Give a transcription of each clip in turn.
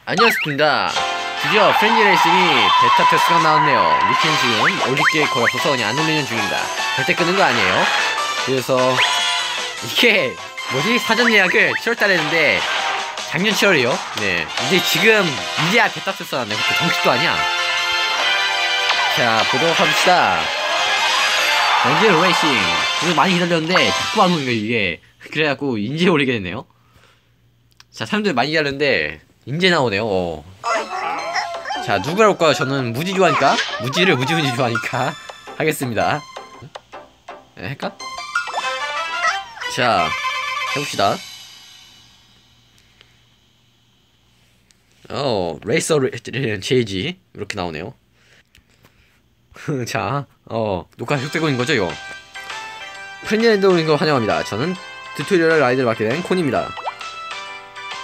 안녕하십니까. 드디어 프렌즈 레이싱이 베타 테스트가 나왔네요. 위키는 지금 올릴게 거의 없어서 그냥 안 올리는 중입니다. 절대 끄는 거 아니에요. 그래서 이게 뭐지? 사전 예약을 7월달에 했는데 작년 7월이요. 네, 이제 지금 이제야 베타 테스트가 나왔네. 그때 정식도 아니야. 자, 보도록 합시다. 프렌즈 레이싱 그래서 많이 기다렸는데 자꾸 안 오는 거 이게. 그래갖고 인제 올리게 됐네요. 자, 사람들 많이 기다렸는데 인제 나오네요. 자, 누구라 올까요? 저는 무지 좋아하니까 무지 좋아하니까 하겠습니다. 네, 할까? 자, 해봅시다. 레이서 제이지 이렇게 나오네요. 자, 녹화 계속되고 있는 거죠, 이거. 팬랜드 오는 거 환영합니다. 저는 튜토리얼 라이드를 맡게 된 콘입니다.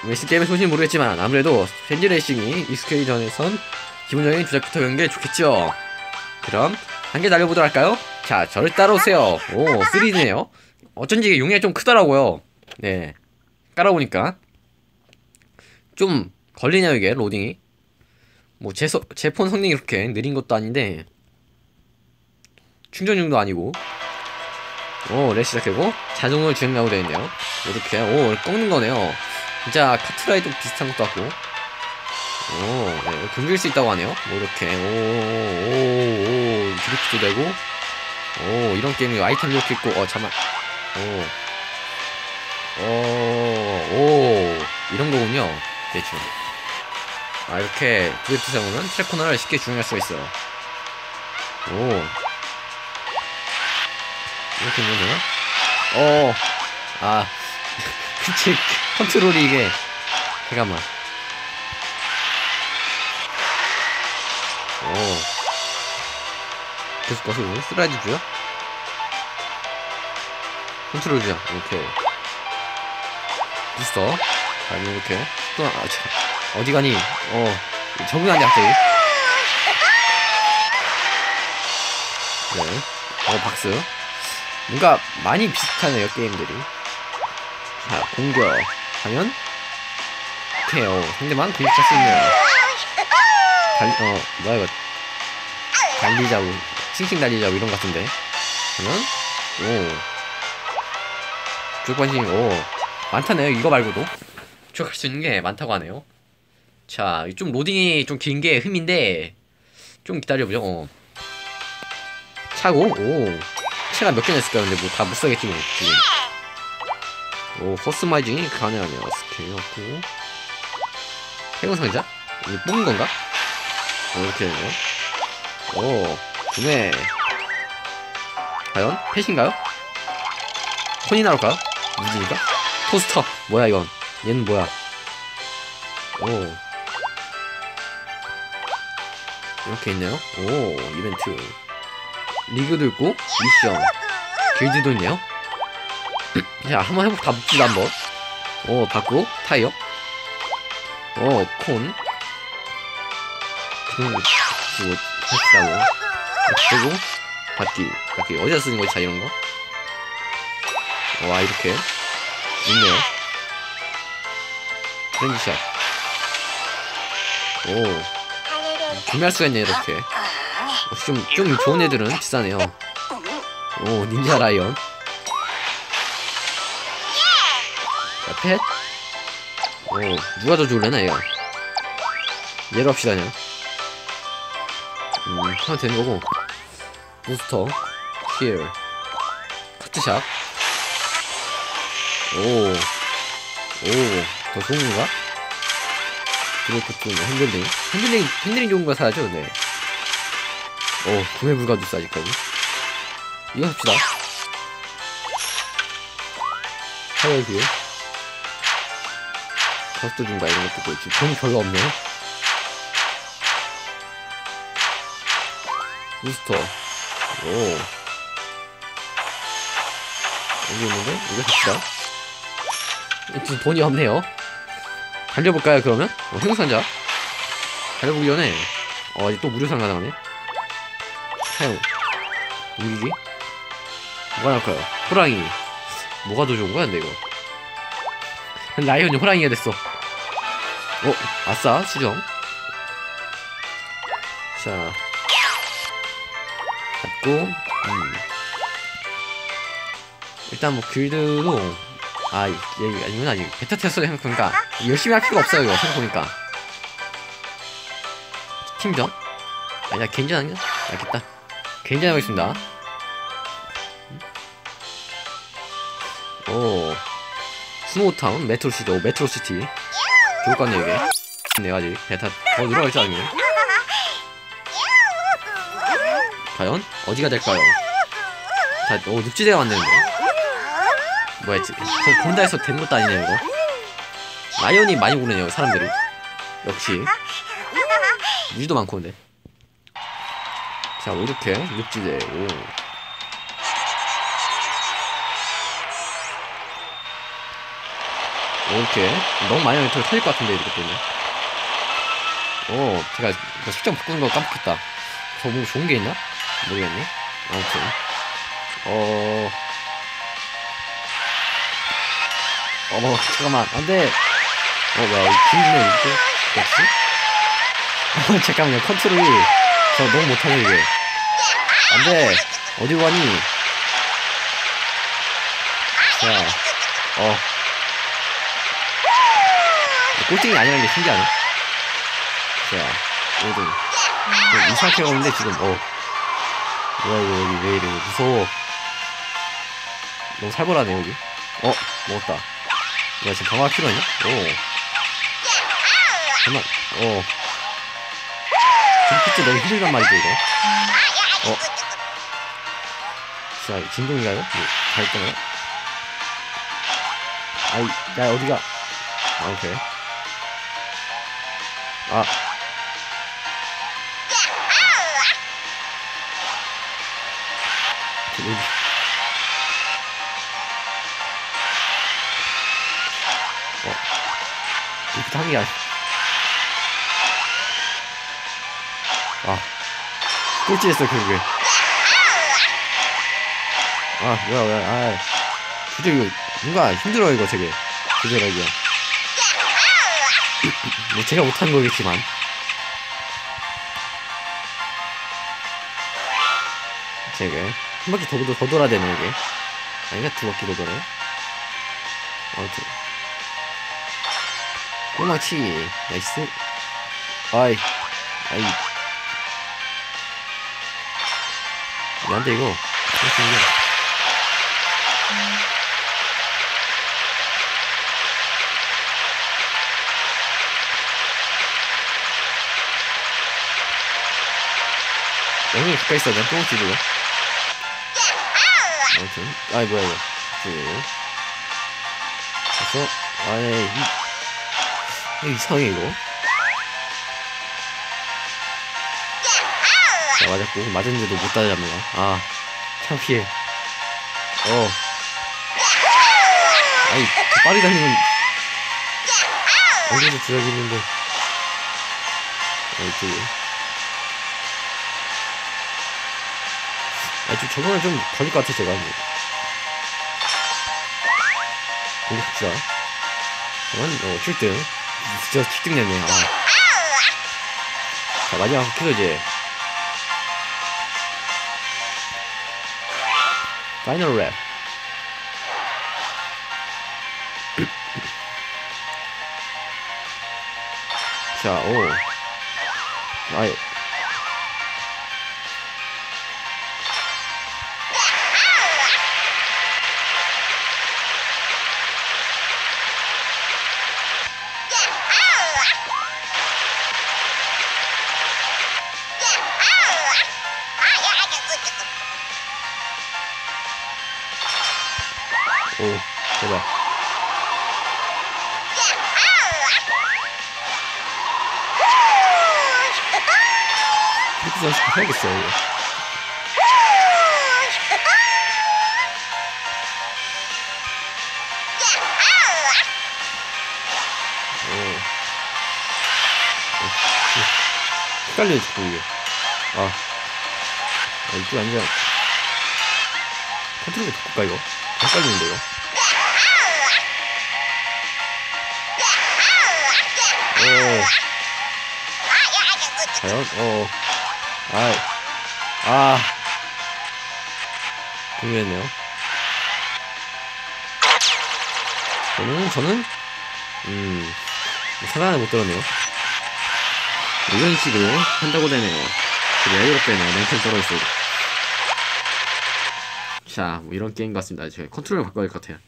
레이싱 게임의 소식은 모르겠지만 아무래도 팬지 레이싱이 익숙하기 전에선 기본적인 조작부터 배우는 게 좋겠죠. 그럼 한개 달려보도록 할까요? 자, 저를 따라오세요. 오, 3D네요. 어쩐지 이게 용량이 좀 크더라고요. 네, 깔아보니까 좀 걸리네요, 이게 로딩이. 뭐 제 폰 성능이 그렇게 느린 것도 아닌데 충전용도 아니고. 오, 레이스 시작되고 자동으로 주행라고 되어있네요. 이렇게 꺾는 거네요. 진짜 카트라이드 비슷한 것도 같고. 네, 굶길 수 있다고 하네요. 뭐 이렇게 드리프트도 되고. 이런 게임이 아이템 이렇게 있고. 잠깐만. 이런 거군요, 대충. 이렇게 드리프트 사용하면 트랙 코너를 쉽게 주행할 수가 있어요. 이렇게 있는 되나? 그치, 컨트롤이 이게. 잠깐만. 계속 거슬고 슬라이드 주요? 컨트롤 주요. 오케이. 비스터. 아니, 이렇게. 또, 어디 가니? 적응 안 돼, 갑자기. 네. 박스. 뭔가 많이 비슷하네요, 게임들이. 자, 공격 하면 오케이. 상대방 공격할 수 있네요. 뭐야 이거, 달리자고, 싱싱 달리자고 이런 것 같은데. 그러면 족관심. 많다네요. 이거 말고도 족할 수 있는 게 많다고 하네요. 자, 좀 로딩이 좀 긴 게 흠인데 좀 기다려보죠. 차고. 차가 몇 개나 있을까? 근데 뭐 다 못 사겠지 뭐 지금. 커스터마이징이 가능하네요. 스킬이었고, 해군 상자? 이거 뽑는 건가? 이렇게 되네요. 구매. 과연 펫인가요? 콘이 나올까요? 무지니까? 토스터. 뭐야 이건? 얘는 뭐야? 이렇게 있네요. 이벤트. 리그도 있고 미션 길드도 있네요. 자, 한번 해볼까? 봅시다 한번. 받고 타이어. 콘. 그리고 하시다고. 그리고 받기 어디다 쓰는 거지? 자, 이런 거. 이렇게 있네요. 프렌즈샷. 구매할 수가 있네, 이렇게. 좀 좋은 애들은 비싸네요. 닌자 라이언. 자, 펫. 누가 더 좋을래나, 얘가. 얘로 합시다, 그냥. 하면 되는 거고. 부스터. 힐. 카트샵. 더 좋은 건가? 드래프트, 핸들링 좋은 거 사야죠, 네. 구매 불가도 있어, 아직까지. 이거 합시다. 타이어 뷰. 거스트 준다, 이런 것도 있고. 지금 돈이 별로 없네요. 부스터. 여기 있는데? 이거 합시다. 지금 돈이 없네요. 달려볼까요, 그러면? 행상자. 달려보기 전에, 아직 또 무료 상가나가네. 사용. 무기기? 뭐가 나올까요? 호랑이. 뭐가 더 좋은 거야, 근데 이거? 라이언이 호랑이가 됐어. 아싸 수정. 자 갖고 일단 뭐 길드로 얘 아니구나. 아직 베타 테스트를 생각해보니까 열심히 할 필요가 없어요. 이거 생각해보니까 팀전? 아니야 개인전 아니야? 알겠다. 개인전 하겠습니다. 오 스노우타운 메트로시티. 메트로시티 좋을 것 같네 이게. 내가 아직 베타 더 늘어갈 줄 아니에요. 과연 어디가 될까요? 늪지대가 만드는데 뭐야 본다 해서 되는 것도 아니네요 이거. 라이언이 많이 오르네요 사람들이. 역시 무지도 많고. 근데 자 이렇게 늪지대. 이렇게 너무 많이 하면 터질 것 같은데 이렇게 때문에. 제가 설정 바꾸는 거 깜빡했다. 저 뭐 좋은 게 있나? 모르겠네. 아무튼 잠깐만 안돼. 뭐야 김준호 이렇게 됐지? 잠깐만요. 컨트롤이 저 너무 못하네 이게. 안돼. 어디로 가니? 자 꼴등이 아니라는 게 신기하네. 자 5등 이상하게 오는데 지금 뭐야 이거 여기 왜 이래 무서워. 너무 살벌하네 여기. 먹었다. 야 지금 강화 필요하냐? 잠깐만. 진피트 너무 힘들단 말이죠 이거. 자 진동인가요? 다 있잖아요. 야 어디가. 오케이. 이렇게 한 게 아니야. 꼴찌했어 결국에. 뭐야 진짜 이거 뭔가 힘들어 이거 되게 조절하기가. 뭐 제가 못한 거겠지만. 제가 한 바퀴 더 돌아야 되네 이게. 아니가 두 바퀴 더 돌아요. 아무튼 꼬마치 나이스. 안돼 이거. 너무 가까이 있어. 난 똥을 찌르고. 아무튼 뭐야 이거 쭉 그래서 이거 이상해 이거. 자 맞았고 맞았는데도 못 따라잡는다. 창피해. 더 빨리 달리면 언제도 들어가겠는데. 이쪽에 저번에 좀 걸릴 것 같아 제가. 공격자 저건 7등. 진짜 7등 냈네. 자 마지막 키도 이제 파이널 랩. 자 제발. 이렇게 연습 해야겠어요 이거. 헷갈려 자꾸 이게. 이쪽 아니잖아. 컨트롤이 바꿀까 이거? 헷갈리는데 이거. 과연 궁금했네요. 저는 사단을 못 들었네요. 이런 식으로 한다고 되네요. 되게 여유롭게네요. 랭크를 떨어졌어요. 자, 뭐 이런 게임 같습니다. 제가 컨트롤을 바꿔야 할 것 같아요.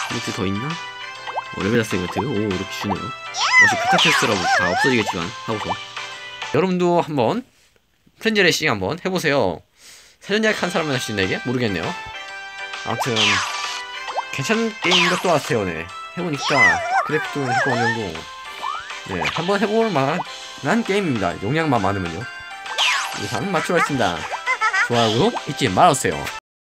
이벤트 더 있나? 레벨 달성 이벤트. 오, 이렇게 주네요. 역시 베타 테스트라고 다 없어지겠지만 하고서 여러분도 한번 프렌즈 레이싱 한번 해보세요. 사전 예약한 사람은 할 수 있나 이게? 모르겠네요. 아무튼 괜찮은 게임인 것도 같아요. 네, 해보니까 그래픽도 효과 어느 정도 네, 한번 해볼 만한 게임입니다. 용량만 많으면요. 이상 마치겠습니다. 좋아요, 구독 잊지 말아주세요.